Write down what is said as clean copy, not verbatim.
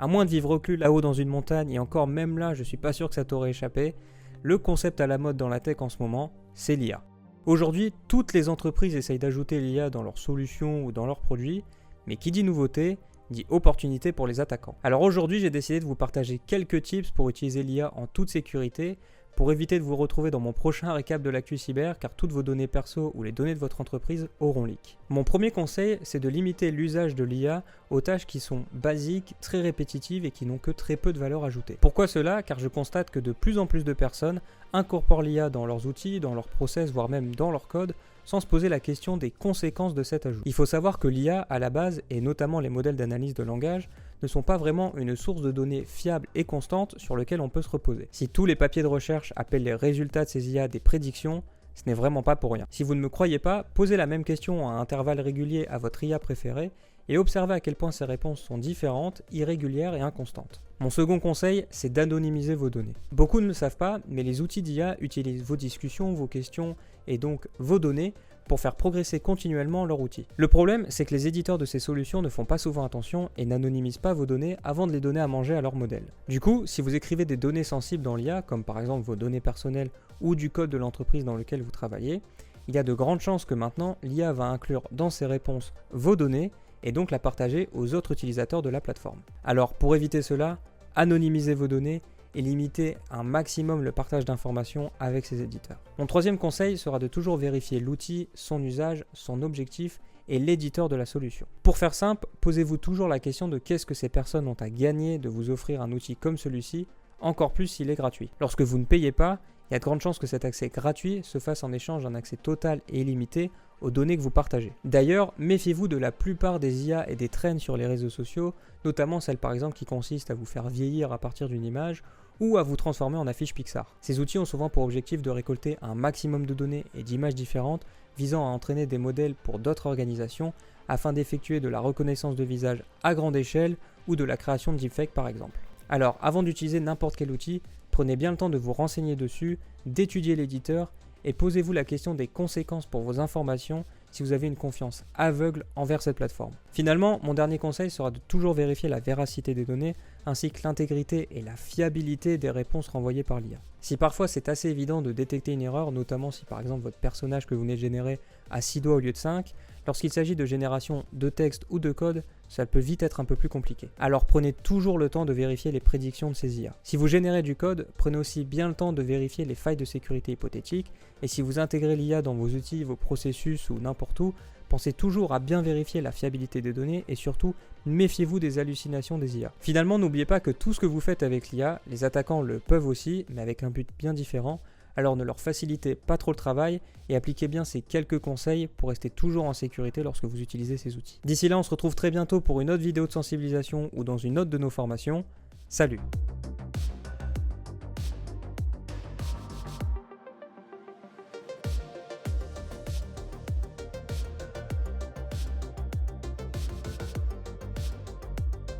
À moins de vivre reclus là-haut dans une montagne, et encore même là, je suis pas sûr que ça t'aurait échappé, le concept à la mode dans la tech en ce moment, c'est l'IA. Aujourd'hui, toutes les entreprises essayent d'ajouter l'IA dans leurs solutions ou dans leurs produits, mais qui dit nouveauté, dit opportunité pour les attaquants. Alors aujourd'hui, j'ai décidé de vous partager quelques tips pour utiliser l'IA en toute sécurité, pour éviter de vous retrouver dans mon prochain récap de l'actu cyber, car toutes vos données perso ou les données de votre entreprise auront leak. Mon premier conseil, c'est de limiter l'usage de l'IA aux tâches qui sont basiques, très répétitives et qui n'ont que très peu de valeur ajoutée. Pourquoi cela? Car je constate que de plus en plus de personnes incorporent l'IA dans leurs outils, dans leurs process, voire même dans leur code, sans se poser la question des conséquences de cet ajout. Il faut savoir que l'IA, à la base, et notamment les modèles d'analyse de langage, ne sont pas vraiment une source de données fiable et constante sur laquelle on peut se reposer. Si tous les papiers de recherche appellent les résultats de ces IA des prédictions, ce n'est vraiment pas pour rien. Si vous ne me croyez pas, posez la même question à intervalles réguliers à votre IA préférée et observez à quel point ces réponses sont différentes, irrégulières et inconstantes. Mon second conseil, c'est d'anonymiser vos données. Beaucoup ne le savent pas, mais les outils d'IA utilisent vos discussions, vos questions et donc vos données pour faire progresser continuellement leur outil. Le problème, c'est que les éditeurs de ces solutions ne font pas souvent attention et n'anonymisent pas vos données avant de les donner à manger à leur modèle. Du coup, si vous écrivez des données sensibles dans l'IA, comme par exemple vos données personnelles ou du code de l'entreprise dans lequel vous travaillez, il y a de grandes chances que maintenant l'IA va inclure dans ses réponses vos données et donc la partager aux autres utilisateurs de la plateforme. Alors pour éviter cela, anonymisez vos données et limitez un maximum le partage d'informations avec ces éditeurs. Mon troisième conseil sera de toujours vérifier l'outil, son usage, son objectif et l'éditeur de la solution. Pour faire simple, posez-vous toujours la question de qu'est-ce que ces personnes ont à gagner de vous offrir un outil comme celui-ci, encore plus s'il est gratuit. Lorsque vous ne payez pas, il y a de grandes chances que cet accès gratuit se fasse en échange d'un accès total et illimité aux données que vous partagez. D'ailleurs, méfiez-vous de la plupart des IA et des trends sur les réseaux sociaux, notamment celles par exemple qui consistent à vous faire vieillir à partir d'une image ou à vous transformer en affiche Pixar. Ces outils ont souvent pour objectif de récolter un maximum de données et d'images différentes visant à entraîner des modèles pour d'autres organisations afin d'effectuer de la reconnaissance de visage à grande échelle ou de la création de deepfakes par exemple. Alors, avant d'utiliser n'importe quel outil, prenez bien le temps de vous renseigner dessus, d'étudier l'éditeur et posez-vous la question des conséquences pour vos informations si vous avez une confiance aveugle envers cette plateforme. Finalement, mon dernier conseil sera de toujours vérifier la véracité des données ainsi que l'intégrité et la fiabilité des réponses renvoyées par l'IA. Si parfois c'est assez évident de détecter une erreur, notamment si par exemple votre personnage que vous venez de générer a 6 doigts au lieu de 5, lorsqu'il s'agit de génération de texte ou de code, ça peut vite être un peu plus compliqué. Alors prenez toujours le temps de vérifier les prédictions de ces IA. Si vous générez du code, prenez aussi bien le temps de vérifier les failles de sécurité hypothétiques, et si vous intégrez l'IA dans vos outils, vos processus ou n'importe où, pensez toujours à bien vérifier la fiabilité des données et surtout, méfiez-vous des hallucinations des IA. Finalement, n'oubliez pas que tout ce que vous faites avec l'IA, les attaquants le peuvent aussi, mais avec un but bien différent. Alors ne leur facilitez pas trop le travail et appliquez bien ces quelques conseils pour rester toujours en sécurité lorsque vous utilisez ces outils. D'ici là, on se retrouve très bientôt pour une autre vidéo de sensibilisation ou dans une autre de nos formations. Salut!